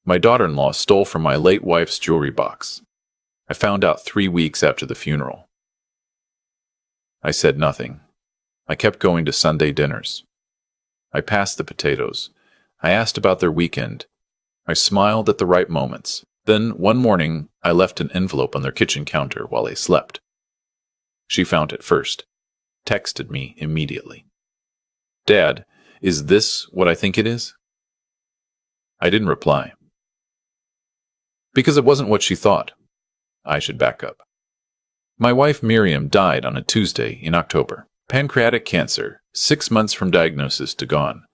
My daughter-in-law stole from my late wife's jewelry box. I found out 3 weeks after the funeral. I said nothing. I kept going to Sunday dinners. I passed the potatoes. I asked about their weekend. I smiled at the right moments. Then, one morning, I left an envelope on their kitchen counter while they slept. She found it first, texted me immediately. "Dad, is this what I think it is?" I didn't reply. Because it wasn't what she thought. I should back up. My wife Miriam died on a Tuesday in October. Pancreatic cancer, 6 months from diagnosis to gone.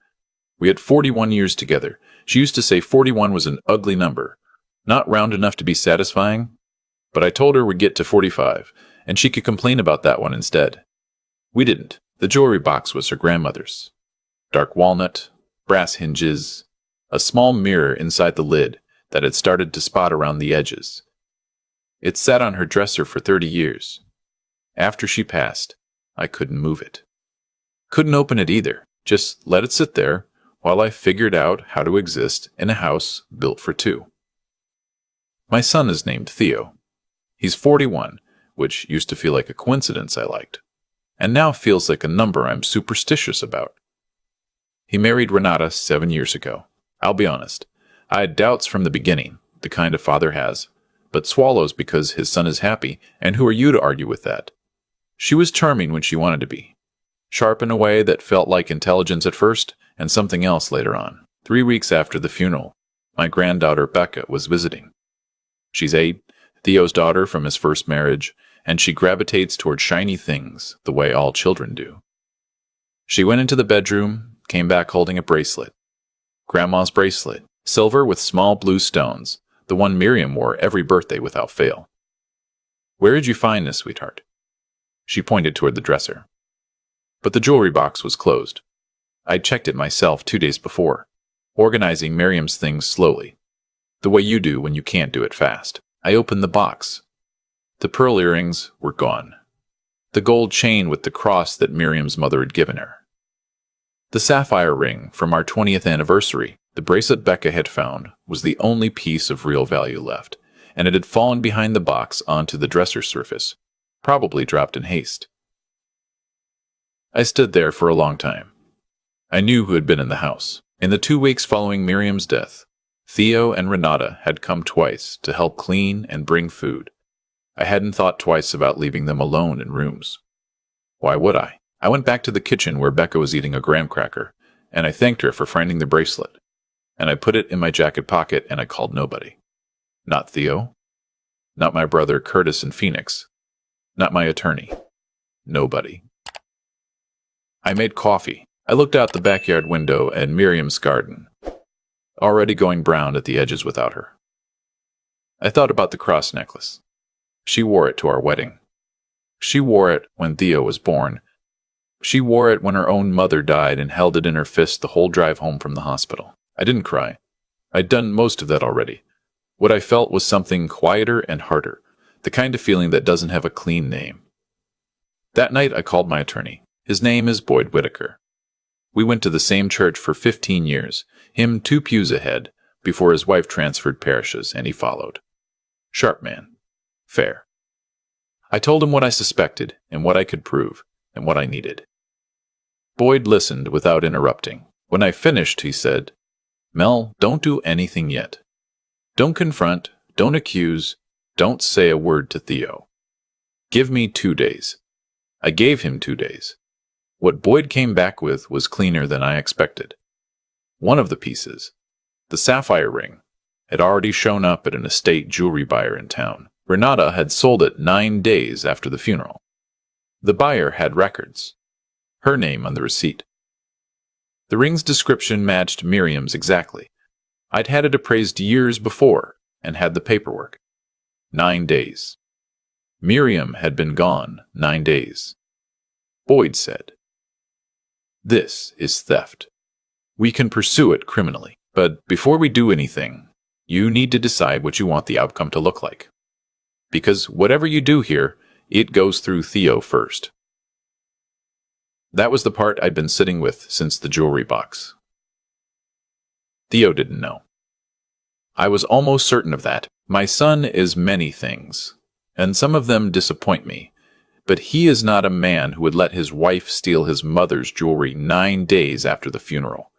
We had 41 years together. She used to say 41 was an ugly number, not round enough to be satisfying, but I told her we'd get to 45, and she could complain about that one instead. We didn't. The jewelry box was her grandmother's. Dark walnut, brass hinges, a small mirror inside the lid that had started to spot around the edges. It sat on her dresser for 30 years. After she passed, I couldn't move it. Couldn't open it either, just let it sit there while I figured out how to exist in a house built for two. My son is named Theo. He's 41, which used to feel like a coincidence I liked, and now feels like a number I'm superstitious about. He married Renata 7 years ago. I'll be honest, I had doubts from the beginning, the kind a father has, but swallows because his son is happy, and who are you to argue with that? She was charming when she wanted to be. Sharp in a way that felt like intelligence at first, and something else later on. 3 weeks after the funeral, my granddaughter Becca was visiting. She's 8, Theo's daughter from his first marriage, and she gravitates toward shiny things the way all children do. She went into the bedroom, came back holding a bracelet. Grandma's bracelet, silver with small blue stones, the one Miriam wore every birthday without fail. "Where did you find this, sweetheart?" She pointed toward the dresser. But the jewelry box was closed. I'd checked it myself 2 days before, organizing Miriam's things slowly, the way you do when you can't do it fast. I opened the box. The pearl earrings were gone. The gold chain with the cross that Miriam's mother had given her. The sapphire ring from our 20th anniversary, the bracelet Becca had found, was the only piece of real value left, and it had fallen behind the box onto the dresser surface, probably dropped in haste. I stood there for a long time. I knew who had been in the house. In the 2 weeks following Miriam's death, Theo and Renata had come twice to help clean and bring food. I hadn't thought twice about leaving them alone in rooms. Why would I? I went back to the kitchen where Becca was eating a graham cracker, and I thanked her for finding the bracelet. And I put it in my jacket pocket and I called nobody. Not Theo. Not my brother Curtis in Phoenix. Not my attorney. Nobody. I made coffee. I looked out the backyard window at Miriam's garden, already going brown at the edges without her. I thought about the cross necklace. She wore it to our wedding. She wore it when Theo was born. She wore it when her own mother died and held it in her fist the whole drive home from the hospital. I didn't cry. I'd done most of that already. What I felt was something quieter and harder, the kind of feeling that doesn't have a clean name. That night I called my attorney. His name is Boyd Whitaker. We went to the same church for 15 years, him 2 pews ahead, before his wife transferred parishes, and he followed. Sharp man. Fair. I told him what I suspected, and what I could prove, and what I needed. Boyd listened without interrupting. When I finished, he said, "Mel, don't do anything yet. Don't confront, don't accuse, don't say a word to Theo. Give me 2 days." I gave him 2 days. What Boyd came back with was cleaner than I expected. One of the pieces, the sapphire ring, had already shown up at an estate jewelry buyer in town. Renata had sold it 9 days after the funeral. The buyer had records. Her name on the receipt. The ring's description matched Miriam's exactly. I'd had it appraised years before and had the paperwork. 9 days. Miriam had been gone 9 days. Boyd said, "This is theft. We can pursue it criminally, but before we do anything, you need to decide what you want the outcome to look like. Because whatever you do here, it goes through Theo first." That was the part I'd been sitting with since the jewelry box. Theo didn't know. I was almost certain of that. My son is many things, and some of them disappoint me. But he is not a man who would let his wife steal his mother's jewelry 9 days after the funeral.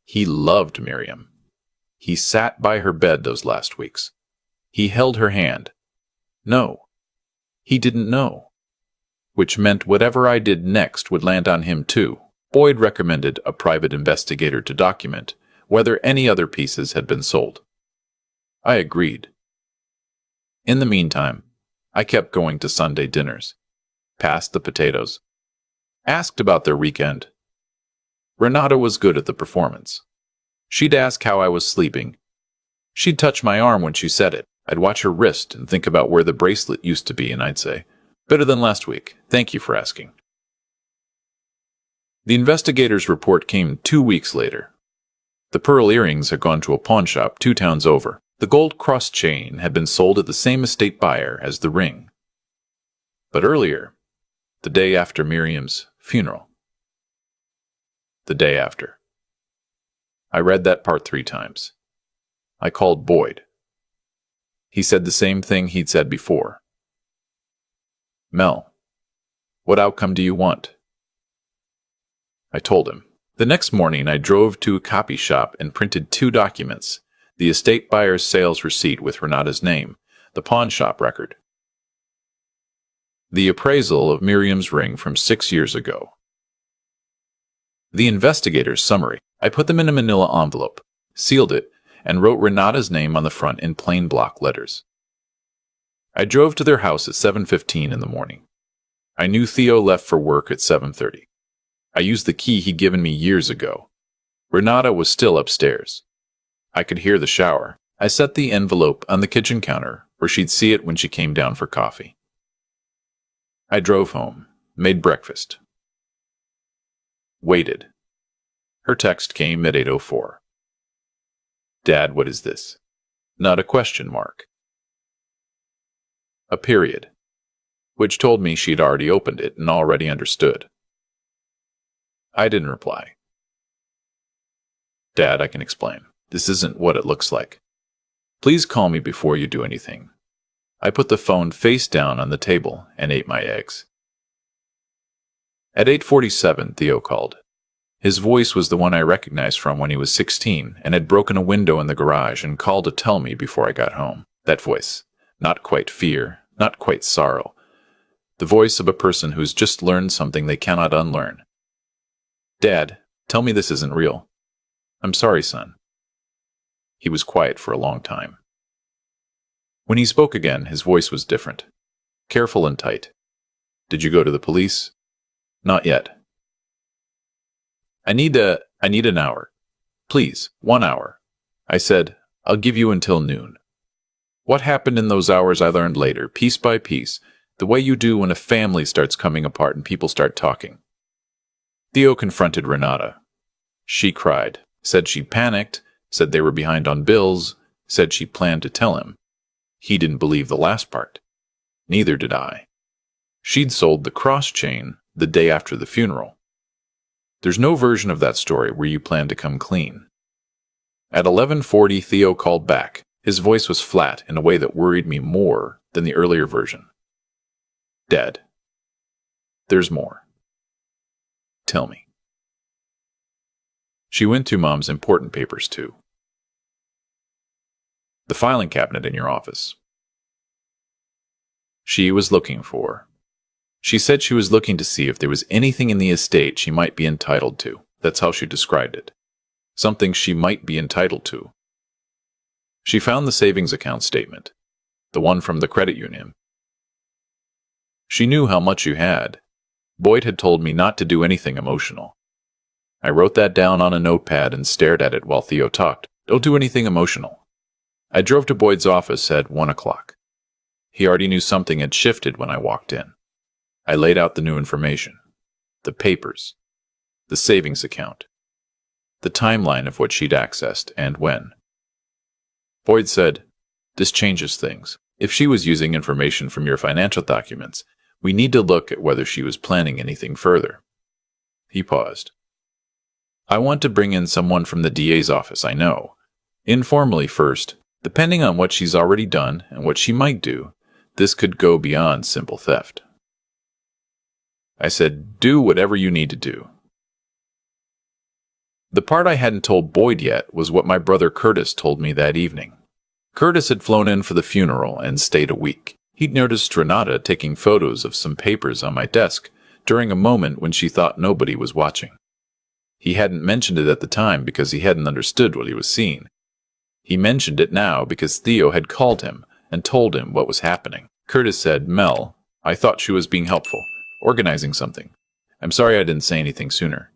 He loved Miriam. He sat by her bed those last weeks. He held her hand. No, he didn't know. Which meant whatever I did next would land on him too. Boyd recommended a private investigator to document whether any other pieces had been sold. I agreed. In the meantime, I kept going to Sunday dinners, passed the potatoes, asked about their weekend. Renata was good at the performance. She'd ask how I was sleeping. She'd touch my arm when she said it. I'd watch her wrist and think about where the bracelet used to be, and I'd say, "Better than last week. Thank you for asking." The investigator's report came 2 weeks later. The pearl earrings had gone to a pawn shop 2 towns over. The gold cross chain had been sold at the same estate buyer as the ring. But earlier, the day after Miriam's funeral. The day after. I read that part 3 times. I called Boyd. He said the same thing he'd said before. "Mel, what outcome do you want?" I told him. The next morning, I drove to a copy shop and printed 2 documents: the estate buyer's sales receipt with Renata's name, the pawn shop record, the appraisal of Miriam's ring from 6 years ago. The investigator's summary. I put them in a manila envelope, sealed it, and wrote Renata's name on the front in plain block letters. I drove to their house at 7:15 in the morning. I knew Theo left for work at 7:30. I used the key he'd given me years ago. Renata was still upstairs. I could hear the shower. I set the envelope on the kitchen counter where she'd see it when she came down for coffee. I drove home, made breakfast. Waited. Her text came at 8:04. "Dad, what is this?" Not a question mark. A period, which told me she'd already opened it and already understood. I didn't reply. "Dad, I can explain. This isn't what it looks like. Please call me before you do anything." I put the phone face down on the table and ate my eggs. At 8:47, Theo called. His voice was the one I recognized from when he was 16 and had broken a window in the garage and called to tell me before I got home. That voice. Not quite fear, not quite sorrow. The voice of a person who's just learned something they cannot unlearn. "Dad, tell me this isn't real." "I'm sorry, son." He was quiet for a long time. When he spoke again, his voice was different. Careful and tight. "Did you go to the police?" "Not yet." I need an hour. Please, 1 hour." I said, "I'll give you until noon." What happened in those hours I learned later, piece by piece, the way you do when a family starts coming apart and people start talking. Theo confronted Renata. She cried, said she panicked, said they were behind on bills, said she planned to tell him. He didn't believe the last part. Neither did I. She'd sold the cross chain the day after the funeral. There's no version of that story where you plan to come clean. At 11:40, Theo called back. His voice was flat in a way that worried me more than the earlier version. "Dad, there's more. Tell me." She went to Mom's important papers, too. "The filing cabinet in your office." She was looking for. She said she was looking to see if there was anything in the estate she might be entitled to. That's how she described it. Something she might be entitled to. She found the savings account statement, the one from the credit union. She knew how much you had. Boyd had told me not to do anything emotional. I wrote that down on a notepad and stared at it while Theo talked. Don't do anything emotional. I drove to Boyd's office at 1 o'clock. He already knew something had shifted when I walked in. I laid out the new information. The papers. The savings account. The timeline of what she'd accessed and when. Boyd said, "This changes things. If she was using information from your financial documents, we need to look at whether she was planning anything further." He paused. "I want to bring in someone from the DA's office I know. Informally first, Depending on what she's already done and what she might do, this could go beyond simple theft. I said, do whatever you need to do. The part I hadn't told Boyd yet was what my brother Curtis told me that evening. Curtis had flown in for the funeral and stayed a week. He'd noticed Renata taking photos of some papers on my desk during a moment when she thought nobody was watching. He hadn't mentioned it at the time because he hadn't understood what he was seeing. He mentioned it now because Theo had called him and told him what was happening. Curtis said, Mel, I thought she was being helpful, organizing something. I'm sorry I didn't say anything sooner.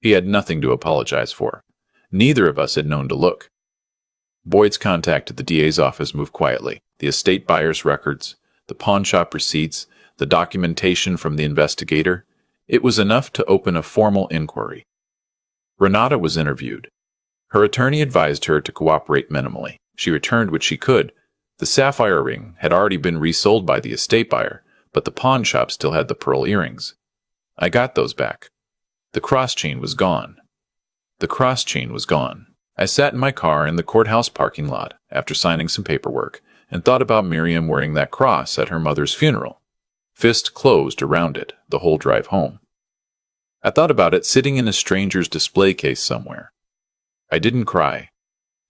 He had nothing to apologize for. Neither of us had known to look. Boyd's contact at the DA's office moved quietly. The estate buyer's records, the pawn shop receipts, the documentation from the investigator. It was enough to open a formal inquiry. Renata was interviewed. Her attorney advised her to cooperate minimally. She returned what she could. The sapphire ring had already been resold by the estate buyer, but the pawn shop still had the pearl earrings. I got those back. The cross chain was gone. I sat in my car in the courthouse parking lot after signing some paperwork and thought about Miriam wearing that cross at her mother's funeral, fist closed around it the whole drive home. I thought about it sitting in a stranger's display case somewhere. I didn't cry.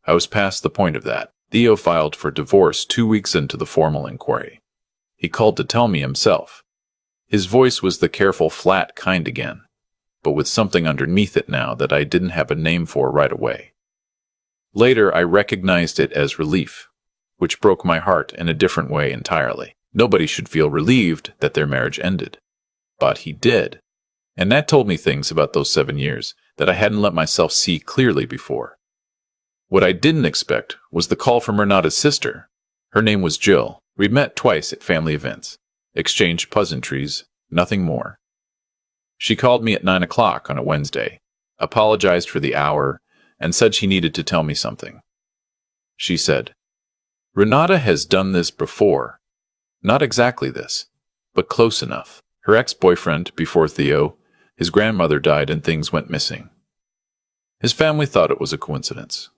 I was past the point of that. Theo filed for divorce 2 weeks into the formal inquiry. He called to tell me himself. His voice was the careful, flat kind again, but with something underneath it now that I didn't have a name for right away. Later, I recognized it as relief, which broke my heart in a different way entirely. Nobody should feel relieved that their marriage ended. But he did. And that told me things about those 7 years that I hadn't let myself see clearly before. What I didn't expect was the call from Renata's sister. Her name was Jill. We'd met twice at family events, exchanged pleasantries, nothing more. She called me at 9 o'clock on a Wednesday, apologized for the hour, and said she needed to tell me something. She said, Renata has done this before. Not exactly this, but close enough. Her ex-boyfriend, before Theo, his grandmother died and things went missing. His family thought it was a coincidence.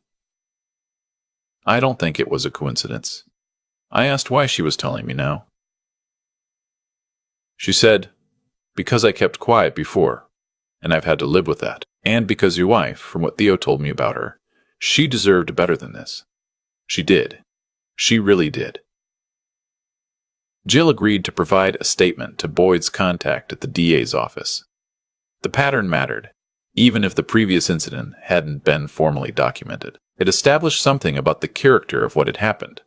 I don't think it was a coincidence. I asked why she was telling me now. She said, because I kept quiet before, and I've had to live with that. And because your wife, from what Theo told me about her, she deserved better than this. She did. She really did. Jill agreed to provide a statement to Boyd's contact at the DA's office. The pattern mattered, even if the previous incident hadn't been formally documented. It established something about the character of what had happened.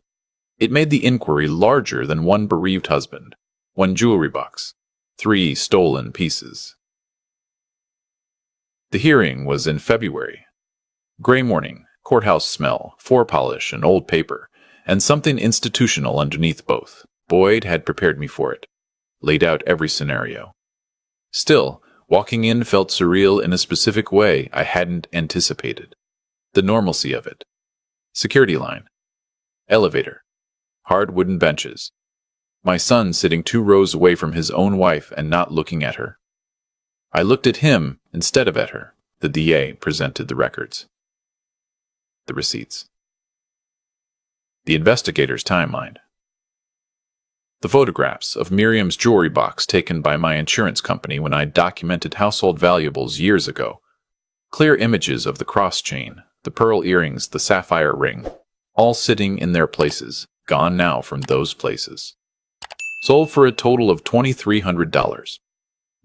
It made the inquiry larger than one bereaved husband, one jewelry box, 3 stolen pieces. The hearing was in February. Gray morning, courthouse smell, floor polish, and old paper, and something institutional underneath both. Boyd had prepared me for it, laid out every scenario. Still, walking in felt surreal in a specific way I hadn't anticipated. The normalcy of it. Security line. Elevator. Hard wooden benches. My son sitting 2 rows away from his own wife and not looking at her. I looked at him instead of at her. The DA presented the records. The receipts. The investigator's timeline. The photographs of Miriam's jewelry box taken by my insurance company when I documented household valuables years ago. Clear images of the cross chain, the pearl earrings, the sapphire ring, all sitting in their places, gone now from those places. Sold for a total of $2,300.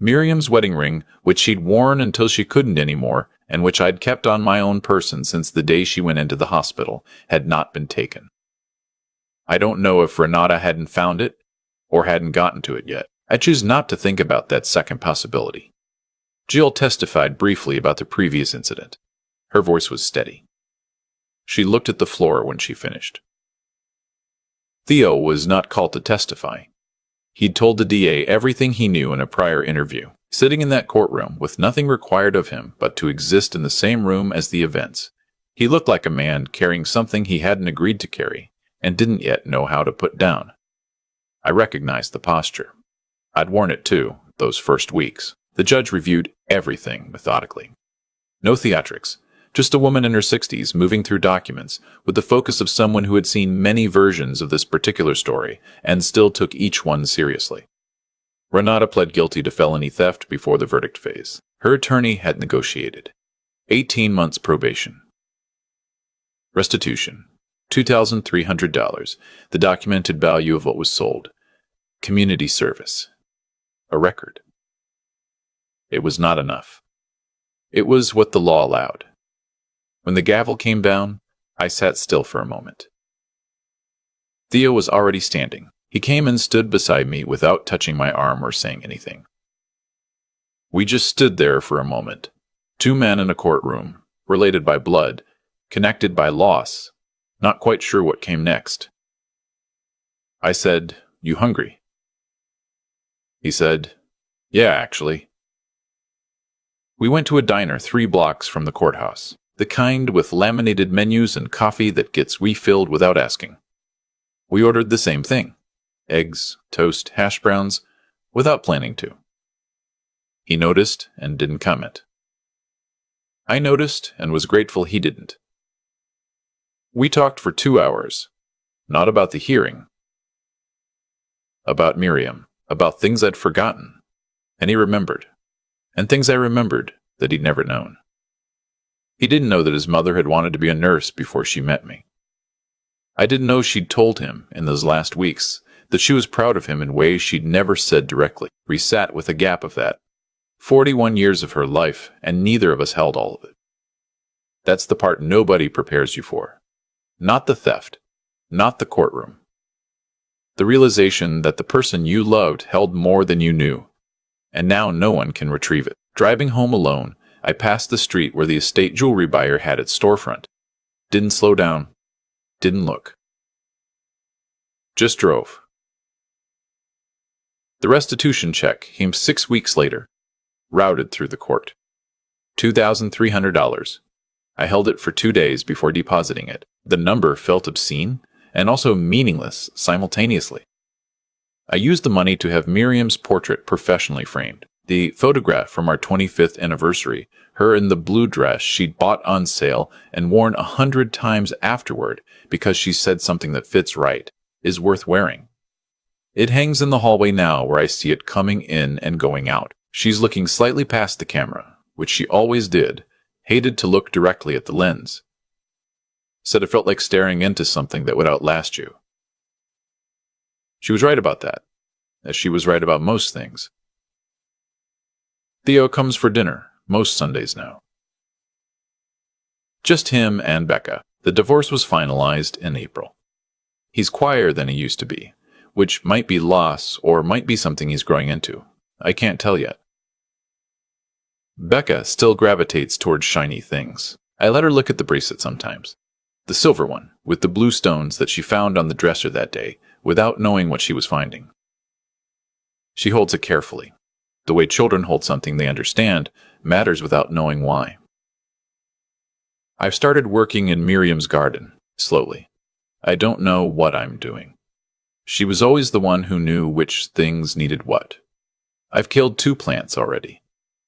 Miriam's wedding ring, which she'd worn until she couldn't anymore, and which I'd kept on my own person since the day she went into the hospital, had not been taken. I don't know if Renata hadn't found it, or hadn't gotten to it yet. I choose not to think about that second possibility. Jill testified briefly about the previous incident. Her voice was steady. She looked at the floor when she finished. Theo was not called to testify. He'd told the DA everything he knew in a prior interview, sitting in that courtroom with nothing required of him but to exist in the same room as the events. He looked like a man carrying something he hadn't agreed to carry and didn't yet know how to put down. I recognized the posture. I'd worn it too, those first weeks. The judge reviewed everything methodically. No theatrics, Just a woman in her 60s moving through documents with the focus of someone who had seen many versions of this particular story and still took each one seriously. Renata pled guilty to felony theft before the verdict phase. Her attorney had negotiated 18 months probation. Restitution, $2,300, the documented value of what was sold. Community service, a record. It was not enough. It was what the law allowed. When the gavel came down, I sat still for a moment. Theo was already standing. He came and stood beside me without touching my arm or saying anything. We just stood there for a moment. Two men in a courtroom, related by blood, connected by loss, not quite sure what came next. I said, "You hungry?" He said, "Yeah, actually." We went to a diner 3 blocks from the courthouse, the kind with laminated menus and coffee that gets refilled without asking. We ordered the same thing, eggs, toast, hash browns, without planning to. He noticed and didn't comment. I noticed and was grateful he didn't. We talked for 2 hours, not about the hearing, about Miriam, about things I'd forgotten, and he remembered, and things I remembered that he'd never known. He didn't know that his mother had wanted to be a nurse before she met me. I didn't know she'd told him in those last weeks that she was proud of him in ways she'd never said directly. We sat with a gap of that. 41 years of her life, and neither of us held all of it. That's the part nobody prepares you for. Not the theft, not the courtroom. The realization that the person you loved held more than you knew, and now no one can retrieve it. Driving home alone, I passed the street where the estate jewelry buyer had its storefront. Didn't slow down. Didn't look. Just drove. The restitution check came 6 weeks later, routed through the court. $2,300. I held it for 2 days before depositing it. The number felt obscene and also meaningless simultaneously. I used the money to have Miriam's portrait professionally framed. The photograph from our 25th anniversary, her in the blue dress she'd bought on sale and worn 100 times afterward because she said something that fits right, is worth wearing. It hangs in the hallway now where I see it coming in and going out. She's looking slightly past the camera, which she always did, hated to look directly at the lens. Said it felt like staring into something that would outlast you. She was right about that, as she was right about most things. Theo comes for dinner, most Sundays now. Just him and Becca. The divorce was finalized in April. He's quieter than he used to be, which might be loss or might be something he's growing into. I can't tell yet. Becca still gravitates towards shiny things. I let her look at the bracelet sometimes. The silver one, with the blue stones that she found on the dresser that day, without knowing what she was finding. She holds it carefully. The way children hold something they understand matters without knowing why. I've started working in Miriam's garden, slowly. I don't know what I'm doing. She was always the one who knew which things needed what. I've killed 2 plants already.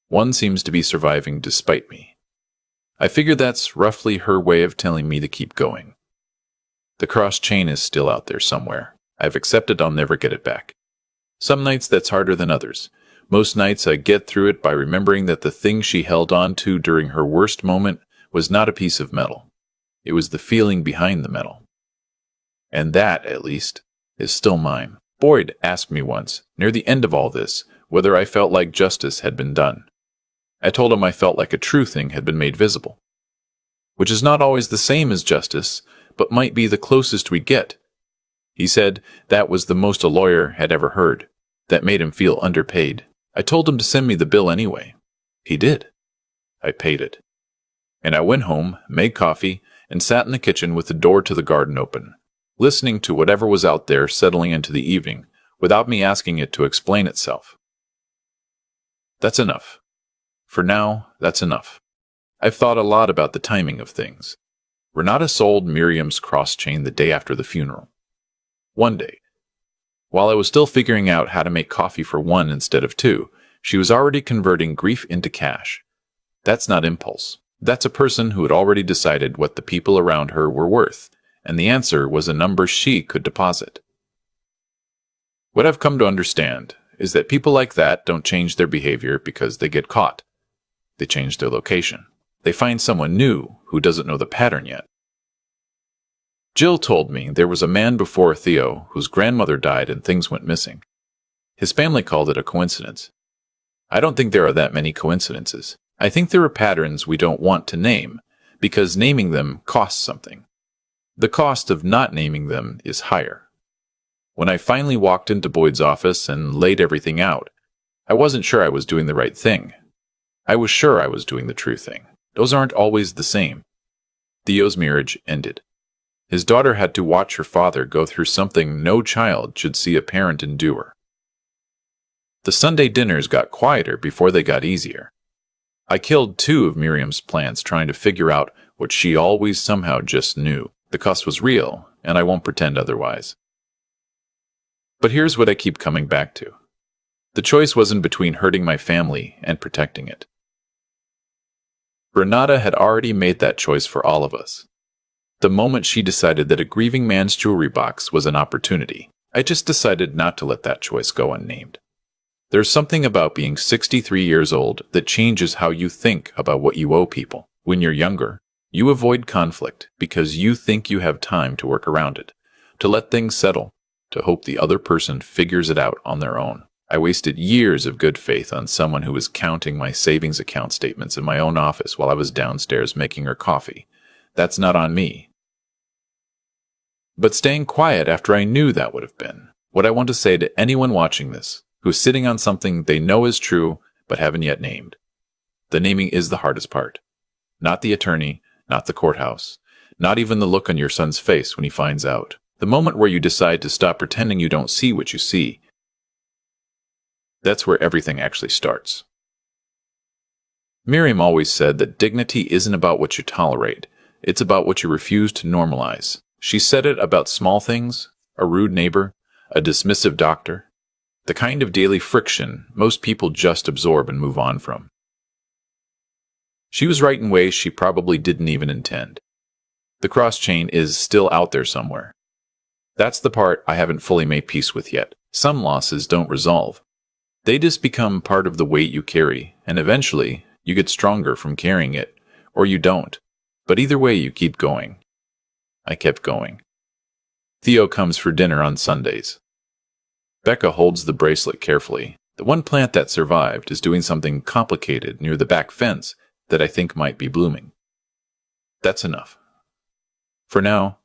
One seems to be surviving despite me. I figure that's roughly her way of telling me to keep going. The cross chain is still out there somewhere. I've accepted I'll never get it back. Some nights that's harder than others. Most nights I get through it by remembering that the thing she held on to during her worst moment was not a piece of metal. It was the feeling behind the metal. And that, at least, is still mine. Boyd asked me once, near the end of all this, whether I felt like justice had been done. I told him I felt like a true thing had been made visible. Which is not always the same as justice, but might be the closest we get. He said that was the most a lawyer had ever heard. That made him feel underpaid. I told him to send me the bill anyway. He did. I paid it. And I went home, made coffee, and sat in the kitchen with the door to the garden open, listening to whatever was out there settling into the evening, without me asking it to explain itself. That's enough. For now, that's enough. I've thought a lot about the timing of things. Renata sold Miriam's cross chain the day after the funeral. One day, while I was still figuring out how to make coffee for 1 instead of 2, she was already converting grief into cash. That's not impulse. That's a person who had already decided what the people around her were worth, and the answer was a number she could deposit. What I've come to understand is that people like that don't change their behavior because they get caught. They change their location. They find someone new who doesn't know the pattern yet. Jill told me there was a man before Theo whose grandmother died and things went missing. His family called it a coincidence. I don't think there are that many coincidences. I think there are patterns we don't want to name, because naming them costs something. The cost of not naming them is higher. When I finally walked into Boyd's office and laid everything out, I wasn't sure I was doing the right thing. I was sure I was doing the true thing. Those aren't always the same. Theo's marriage ended. His daughter had to watch her father go through something no child should see a parent endure. The Sunday dinners got quieter before they got easier. I killed 2 of Miriam's plants trying to figure out what she always somehow just knew. The cost was real, and I won't pretend otherwise. But here's what I keep coming back to. The choice wasn't between hurting my family and protecting it. Renata had already made that choice for all of us. The moment she decided that a grieving man's jewelry box was an opportunity, I just decided not to let that choice go unnamed. There's something about being 63 years old that changes how you think about what you owe people. When you're younger, you avoid conflict because you think you have time to work around it, to let things settle, to hope the other person figures it out on their own. I wasted years of good faith on someone who was counting my savings account statements in my own office while I was downstairs making her coffee. That's not on me. But staying quiet after I knew that would have been what I want to say to anyone watching this who's sitting on something they know is true but haven't yet named. The naming is the hardest part. Not the attorney, not the courthouse, not even the look on your son's face when he finds out. The moment where you decide to stop pretending you don't see what you see. That's where everything actually starts. Miriam always said that dignity isn't about what you tolerate, it's about what you refuse to normalize. She said it about small things, a rude neighbor, a dismissive doctor, the kind of daily friction most people just absorb and move on from. She was right in ways she probably didn't even intend. The cross chain is still out there somewhere. That's the part I haven't fully made peace with yet. Some losses don't resolve. They just become part of the weight you carry, and eventually you get stronger from carrying it, or you don't. But either way, you keep going. I kept going. Theo comes for dinner on Sundays. Becca holds the bracelet carefully. The one plant that survived is doing something complicated near the back fence that I think might be blooming. That's enough. For now,